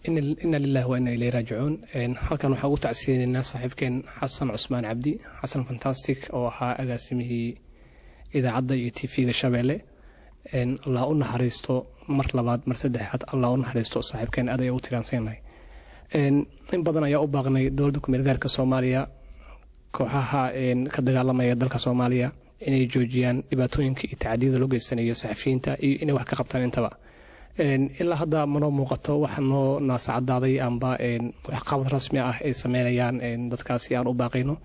إن لله وإنا إليه راجعون. halkan waxa uu tacsiinina saaxiibkeen Xasan Cusmaan Cabdi Xasan Fantastic oo ahaa agaasimihii idaacadda iyo TV-ga Shabeelle. Allah u naxariisto mar labaad mar saddexaad Allah u naxariisto saaxiibkeen aad ay u tiraansanay. in badan ayaa u baaqnay dowladda ku meel gaarka Soomaaliya kooxaha ka dagaalamaya dalka Soomaaliya inay joojiyaan dhibaatooyinka iyo tacdiidada loo geysanayo saxafiyiinta iyo inay wax ka qabtaan intaba. ilaa hadda manoo muuqato waxa noo naasacadaaday amba wax qabad rasmi ah ay sameeyaan dadkaasi aan u baaqayno.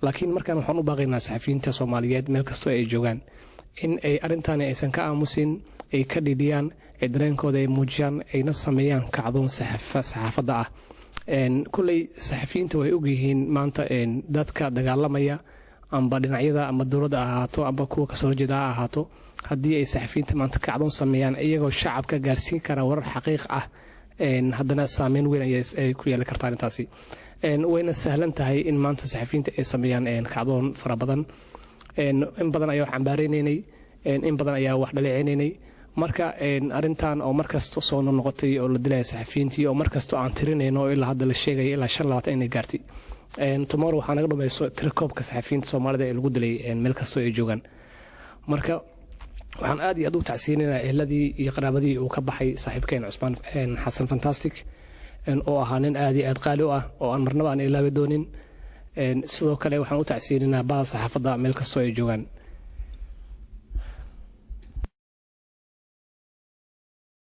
laakiin markaan waxaan u baaqaynaa saxafiyiinta Soomaaliyeed meel kastoo ay joogaan in ay arintan aysan ka aamusin ay ka dhidhiyaan ay dareenkooda ay muujiyaan ayna sameeyaan kacdoon saxaafadda ah. kulley saxafiyiinta way og yihiin maanta dadka dagaalamaya amba dhinacyada ama dowladda ahaato amba kuwa ka soo horjeeda ahaato haddii ay saxafiyiinta maanta kacdoon sameeyaan iyagoo shacabka gaarsiin kara warar xaqiiq ah haddana saameyn weyn ay ku yeelan kartaa intaasi. wayna sahlan tahay in maanta saxafiyiinta ay sameeyaan kacdoon fara badan. in badan ayaa wax cambaareynay in badan ayaa wax dhaleeceynay marka arintan oo markasto soo noqotay oo la dilay saxafiyiintii oo markasto aan tirinayno ilaa hadda la sheegay ilaa 25 inay gaartay. tomorrow waxaa naga dhamayso tirkoobka saxafiyiinta Soomaalida ee lagu dilay meel kasto ay joogaan. marka waxaan aad iyo aad u tacsiinaynaa ehladii iyo qaraabadii uu ka baxay saaxiibkeen Cusmaan Xasan Fantastic oo ahaa nin aad iyo aad qaali u ah oo aan marnaba aan ilaawi doonin. sidoo kale waxaan u tacsiinaynaa baal saxaafadda meel kasto ay joogaan.